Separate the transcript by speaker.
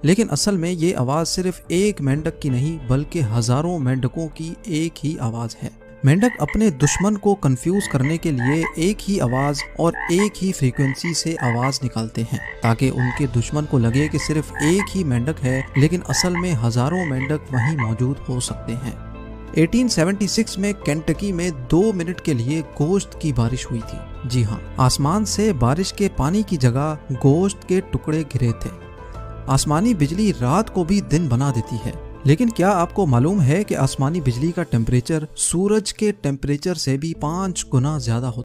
Speaker 1: लेकिन असल में ये आवाज सिर्फ एक मेंढक की नहीं बल्कि हजारों मेंढकों की एक ही आवाज है। मेंढक अपने दुश्मन को कंफ्यूज करने के लिए एक ही आवाज और एक ही फ्रीक्वेंसी से आवाज निकालते हैं ताकि उनके दुश्मन को लगे कि सिर्फ एक ही मेंढक है, लेकिन असल में हजारों मेंढक वहीं मौजूद हो सकते हैं। 1876 में केंटकी में 2 मिनट के लिए गोश्त की बारिश हुई थी। जी हाँ, आसमान से बारिश के पानी की जगह गोश्त के टुकड़े गिरे थे। आसमानी बिजली रात को भी दिन बना देती है, लेकिन क्या आपको मालूम है कि आसमानी बिजली का टेम्परेचर सूरज के टेम्परेचर से भी 5 गुना ज्यादा होता है।